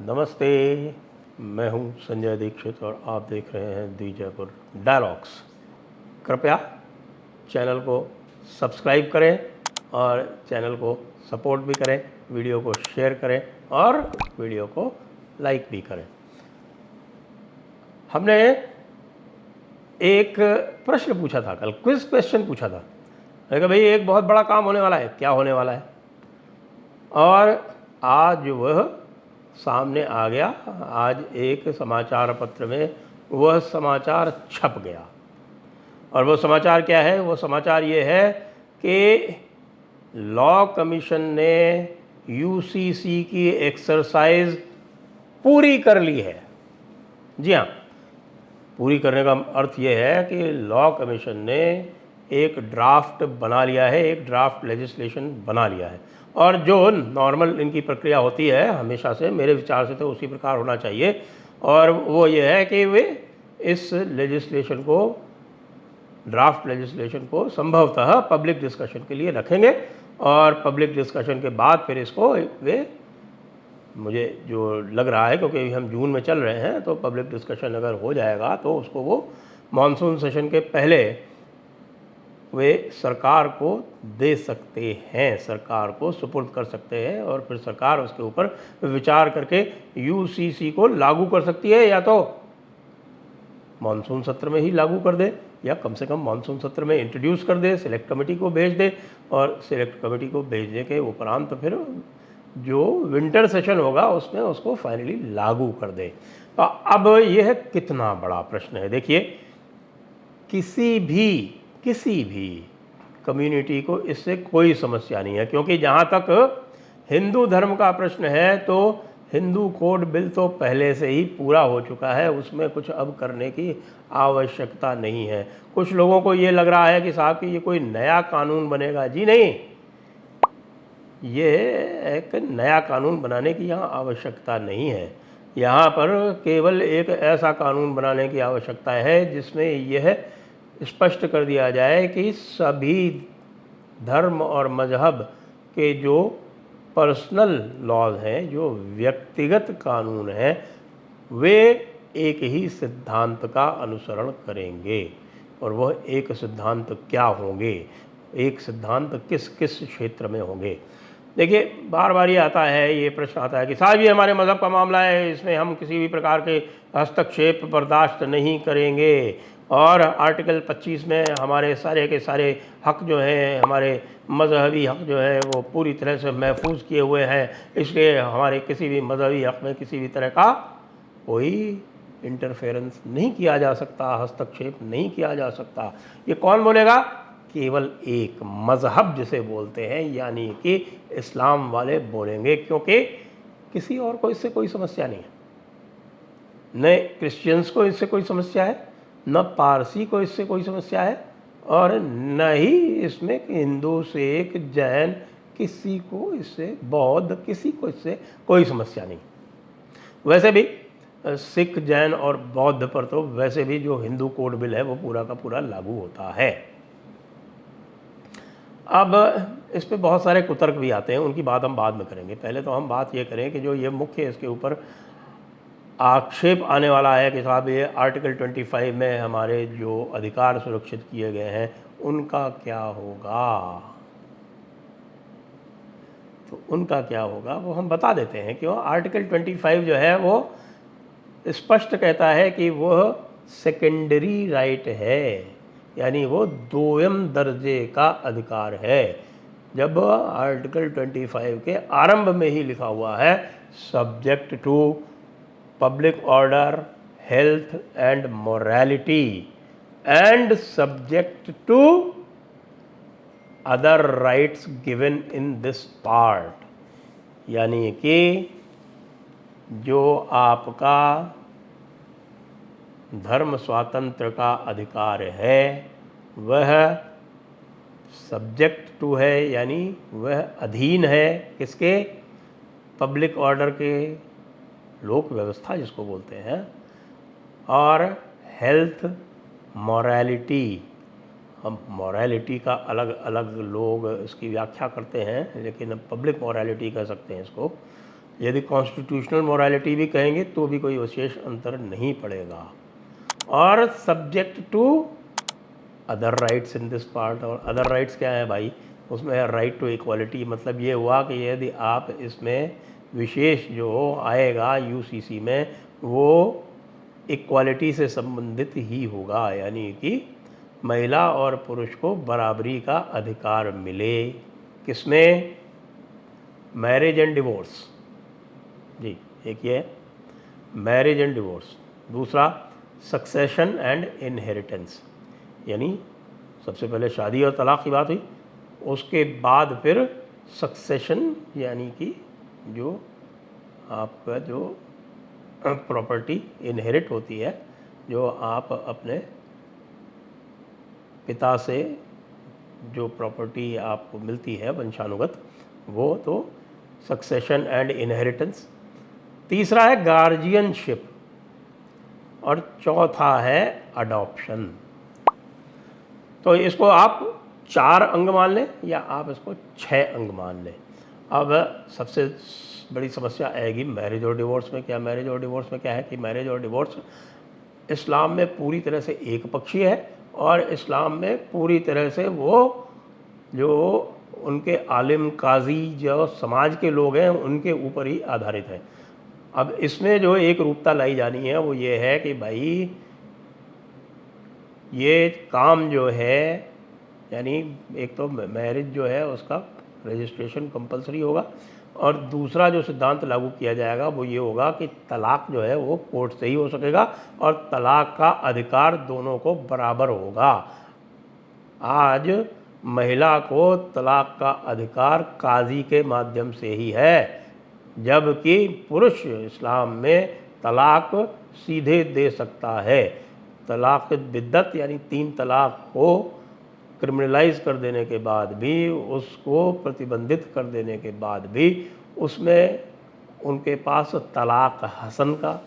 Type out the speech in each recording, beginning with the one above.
नमस्ते, मैं हूं संजय दीक्षित और आप देख रहे हैं दी जयपुर डायलॉग्स। कृपया चैनल को सब्सक्राइब करें और चैनल को सपोर्ट भी करें, वीडियो को शेयर करें और वीडियो को लाइक भी करें। हमने एक प्रश्न पूछा था कल, क्विज क्वेश्चन पूछा था। मैंने कहा भाई एक बहुत बड़ा काम होने वाला है, क्या होने वाला है? और आज वह सामने आ गया। आज एक समाचार पत्र में वह समाचार छप गया। और वो समाचार क्या है? वो समाचार ये है कि लॉ कमीशन ने यूसीसी की एक्सरसाइज पूरी कर ली है। जी हाँ, पूरी करने का अर्थ ये है कि लॉ कमीशन ने एक ड्राफ्ट बना लिया है, एक ड्राफ्ट लेजिस्लेशन बना लिया है। और जो नॉर्मल इनकी प्रक्रिया होती है हमेशा से, मेरे विचार से तो उसी प्रकार होना चाहिए। और वो ये है कि वे इस लेजिस्लेशन को, ड्राफ्ट लेजिस्लेशन को संभवतः पब्लिक डिस्कशन के लिए रखेंगे और पब्लिक डिस्कशन के बाद फिर इसको वे, मुझे जो लग रहा है क्योंकि हम जून में चल रहे हैं, तो पब्लिक डिस्कशन अगर हो जाएगा तो उसको वो मानसून सेशन के पहले वे सरकार को दे सकते हैं, सरकार को सुपुर्द कर सकते हैं और फिर सरकार उसके ऊपर विचार करके यूसीसी को लागू कर सकती है, या तो मानसून सत्र में ही लागू कर दे या कम से कम मानसून सत्र में इंट्रोड्यूस कर दे, सिलेक्ट कमेटी को भेज दे और सिलेक्ट कमेटी को भेजने के उपरांत तो फिर जो विंटर सेशन होगा उसमें उसको फाइनली लागू कर दे। तो अब यह कितना बड़ा प्रश्न है। देखिए, किसी भी कम्युनिटी को इससे कोई समस्या नहीं है, क्योंकि जहाँ तक हिंदू धर्म का प्रश्न है तो हिंदू कोड बिल तो पहले से ही पूरा हो चुका है, उसमें कुछ अब करने की आवश्यकता नहीं है। कुछ लोगों को ये लग रहा है कि साहब कि ये कोई नया कानून बनेगा। जी नहीं, ये एक नया कानून बनाने की यहाँ आवश्यकता नहीं है। यहाँ पर केवल एक ऐसा कानून बनाने की आवश्यकता है जिसमें यह स्पष्ट कर दिया जाए कि सभी धर्म और मजहब के जो पर्सनल लॉज हैं, जो व्यक्तिगत कानून हैं, वे एक ही सिद्धांत का अनुसरण करेंगे। और वह एक सिद्धांत क्या होंगे, एक सिद्धांत किस किस क्षेत्र में होंगे? देखिए, बार बार ये आता है, ये प्रश्न आता है कि साहब ये हमारे मज़हब का मामला है, इसमें हम किसी भी प्रकार के हस्तक्षेप बर्दाश्त नहीं करेंगे और आर्टिकल 25 में हमारे सारे के सारे हक जो हैं, हमारे मजहबी हक जो है वो पूरी तरह से महफूज किए हुए हैं, इसलिए हमारे किसी भी मजहबी हक में किसी भी तरह का कोई इंटरफेरेंस नहीं किया जा सकता, हस्तक्षेप नहीं किया जा सकता। ये कौन बोलेगा? केवल एक मज़हब जिसे बोलते हैं, यानी कि इस्लाम वाले बोलेंगे, क्योंकि किसी और को इससे कोई समस्या नहीं है। न क्रिश्चियंस को इससे कोई समस्या है, न पारसी को इससे कोई समस्या है और न ही इसमें हिंदू, सिख, जैन, किसी को इससे, बौद्ध, किसी को इससे कोई समस्या नहीं। वैसे भी सिख, जैन और बौद्ध पर तो वैसे भी जो हिंदू कोड बिल है वो पूरा का पूरा लागू होता है। अब इस पे बहुत सारे कुतर्क भी आते हैं, उनकी बात हम बाद में करेंगे। पहले तो हम बात ये करें कि जो ये मुख्य इसके ऊपर आक्षेप आने वाला है कि साहब ये आर्टिकल 25 में हमारे जो अधिकार सुरक्षित किए गए हैं उनका क्या होगा। तो उनका क्या होगा वो हम बता देते हैं। क्यों? आर्टिकल 25 जो है वो स्पष्ट कहता है कि वह सेकेंडरी राइट है, यानी वो दोयम दर्जे का अधिकार है। जब आर्टिकल 25 के आरंभ में ही लिखा हुआ है subject to public order, health and morality and subject to other rights given in this part, यानी कि जो आपका धर्म स्वातंत्र का अधिकार है वह सब्जेक्ट टू है, यानी वह अधीन है किसके? पब्लिक ऑर्डर के, लोक व्यवस्था जिसको बोलते हैं, और हेल्थ, मोरालिटी। हम मोरालिटी का अलग अलग लोग इसकी व्याख्या करते हैं, लेकिन पब्लिक मोरालिटी कह सकते हैं इसको, यदि कॉन्स्टिट्यूशनल मोरालिटी भी कहेंगे तो भी कोई विशेष अंतर नहीं पड़ेगा। और subject to other rights in this part. और अदर राइट्स क्या है भाई? उसमें है राइट टू इक्वालिटी। मतलब ये हुआ कि यदि आप इसमें विशेष जो आएगा यूसीसी में वो इक्वालिटी से संबंधित ही होगा, यानी कि महिला और पुरुष को बराबरी का अधिकार मिले। किसमें? Marriage and divorce. जी, एक ये मैरिज एंड डिवोर्स। दूसरा सक्सेशन एंड इनहेरिटेंस, यानी सबसे पहले शादी और तलाक की बात हुई, उसके बाद फिर सक्सेशन यानी कि जो आपका जो प्रॉपर्टी इनहेरिट होती है, जो आप अपने पिता से जो प्रॉपर्टी आपको मिलती है वंशानुगत, वो तो सक्सेशन एंड इनहेरिटेंस। तीसरा है गार्जियनशिप और चौथा है अडॉप्शन। तो इसको आप 4 अंग मान लें या आप इसको 6 अंग मान लें। अब सबसे बड़ी समस्या आएगी मैरिज और डिवोर्स में। क्या मैरिज और डिवोर्स में क्या है कि मैरिज और डिवोर्स इस्लाम में पूरी तरह से एक पक्षीय है और इस्लाम में पूरी तरह से वो जो उनके आलिम काजी जो समाज के लोग हैं उनके ऊपर ही आधारित है। अब इसमें जो एक रूपता लाई जानी है वो ये है कि भाई ये काम जो है, यानी एक तो मैरिज जो है उसका रजिस्ट्रेशन कंपलसरी होगा और दूसरा जो सिद्धांत लागू किया जाएगा वो ये होगा कि तलाक जो है वो कोर्ट से ही हो सकेगा और तलाक का अधिकार दोनों को बराबर होगा। आज महिला को तलाक का अधिकार काजी के माध्यम से ही है, जबकि पुरुष इस्लाम में तलाक सीधे दे सकता है। तलाक बिद्दत यानी 3 तलाक को क्रिमिनलाइज कर देने के बाद भी, उसको प्रतिबंधित कर देने के बाद भी उसमें उनके पास तलाक हसन का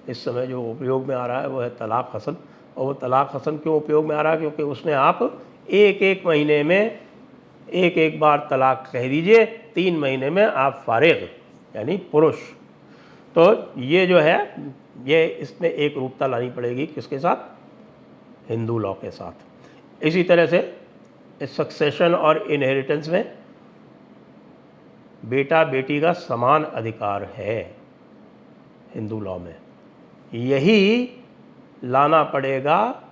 इस समय जो उपयोग में आ रहा है वो है तलाक हसन। और वो तलाक हसन क्यों उपयोग में आ रहा है? क्योंकि उसमें आप एक महीने में एक बार तलाक कह दीजिए, 3 महीने में आप फारिग, यानी पुरुष। तो ये जो है ये इसमें एक रूपता लानी पड़ेगी किसके साथ? हिंदू लॉ के साथ। इसी तरह से इस सक्सेशन और इनहेरिटेंस में बेटा बेटी का समान अधिकार है हिंदू लॉ में। यही लाना पड़ेगा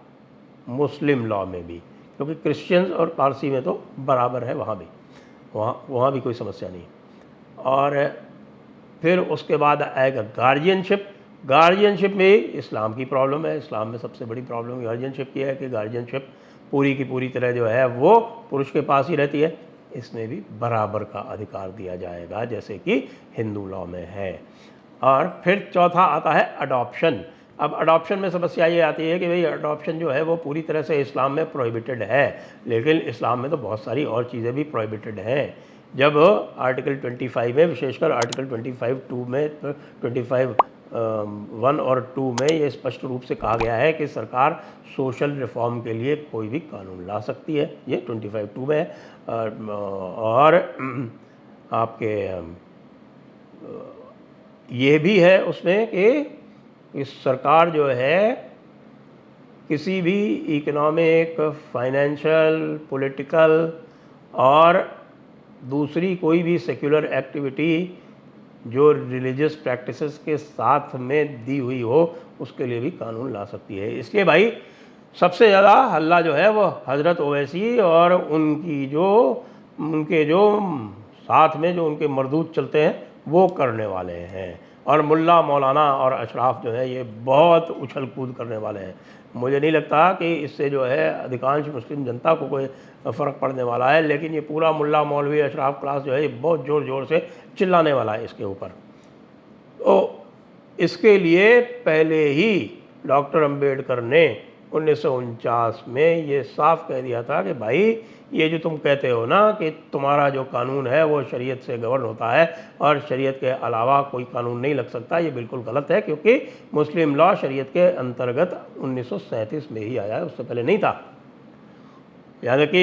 मुस्लिम लॉ में भी, क्योंकि क्रिश्चियंस और पारसी में तो बराबर है, वहाँ भी कोई समस्या नहीं। और फिर उसके बाद आएगा गार्जियनशिप। गार्जियनशिप में इस्लाम की प्रॉब्लम है। इस्लाम में सबसे बड़ी प्रॉब्लम गार्जियनशिप की है कि गार्जियनशिप पूरी की पूरी तरह जो है वो पुरुष के पास ही रहती है। इसमें भी बराबर का अधिकार दिया जाएगा जैसे कि हिंदू लॉ में है। और फिर चौथा आता है अडॉप्शन। अब अडॉप्शन में समस्या ये आती है कि भाई अडॉप्शन जो है वो पूरी तरह से इस्लाम में प्रोहिबिटेड है, लेकिन इस्लाम में तो बहुत सारी और चीज़ें भी प्रोहिबिटेड हैं। जब आर्टिकल 25 में, विशेषकर आर्टिकल 25(2) में, 25(1) और 2 में ये स्पष्ट रूप से कहा गया है कि सरकार सोशल रिफॉर्म के लिए कोई भी कानून ला सकती है। ये 25(2) में है। और आपके ये भी है उसमें कि सरकार जो है किसी भी इकोनॉमिक, फाइनेंशियल, पॉलिटिकल और दूसरी कोई भी सेक्युलर एक्टिविटी जो रिलीजियस प्रैक्टिसेस के साथ में दी हुई हो उसके लिए भी कानून ला सकती है। इसलिए भाई सबसे ज़्यादा हल्ला जो है वो हज़रत ओवैसी और उनके जो साथ में जो उनके मरदूत चलते हैं वो करने वाले हैं। और मुल्ला मौलाना और अशराफ जो है ये बहुत उछल कूद करने वाले हैं। मुझे नहीं लगता कि इससे जो है अधिकांश मुस्लिम जनता को कोई फ़र्क पड़ने वाला है, लेकिन ये पूरा मुल्ला मौलवी अशराफ क्लास जो है ये बहुत ज़ोर ज़ोर से चिल्लाने वाला है इसके ऊपर। तो इसके लिए पहले ही डॉक्टर अंबेडकर ने 1949 में ये साफ कह दिया था कि भाई ये जो तुम कहते हो ना कि तुम्हारा जो कानून है वो शरीयत से गवर्न होता है और शरीयत के अलावा कोई कानून नहीं लग सकता, ये बिल्कुल गलत है, क्योंकि मुस्लिम लॉ शरीयत के अंतर्गत 1937 में ही आया है, उससे पहले नहीं था। यहाँ तक कि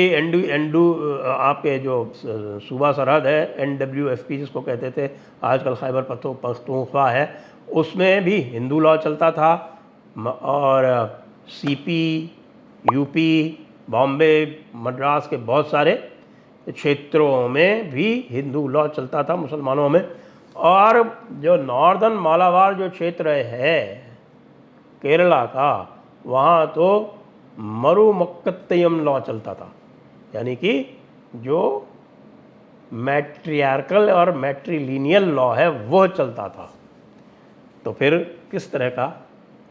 आपके जो सूबा सरहद है NWFP जिसको कहते थे, आजकल खैबर पख्तूनख्वा है, उसमें भी हिंदू लॉ चलता था। और CP, UP, बॉम्बे, मद्रास के बहुत सारे क्षेत्रों में भी हिंदू लॉ चलता था मुसलमानों में। और जो नॉर्दर्न मालाबार जो क्षेत्र है केरला का, वहाँ तो मरुमक्कत्तयम लॉ चलता था, यानी कि जो मैट्रियार्कल और मैट्रिलिनियल लॉ है वो चलता था। तो फिर किस तरह का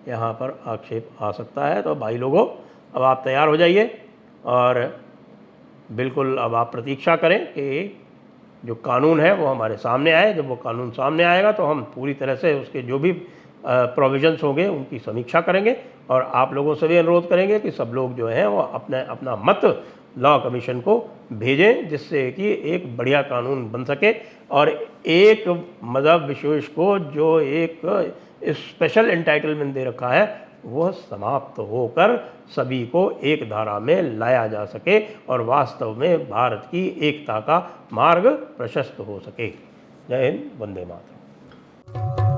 यहाँ पर आक्षेप आ सकता है? तो भाई लोगों, अब आप तैयार हो जाइए और बिल्कुल अब आप प्रतीक्षा करें कि जो कानून है वो हमारे सामने आए। जब वो कानून सामने आएगा तो हम पूरी तरह से उसके जो भी प्रोविजंस होंगे उनकी समीक्षा करेंगे और आप लोगों से भी अनुरोध करेंगे कि सब लोग जो हैं वो अपना मत लॉ कमीशन को भेजें, जिससे कि एक बढ़िया कानून बन सके और एक मज़हब विशेष को जो एक स्पेशल एंटाइटलमेंट दे रखा है वह समाप्त होकर सभी को एक धारा में लाया जा सके और वास्तव में भारत की एकता का मार्ग प्रशस्त हो सके। जय हिंद, वंदे मातरम।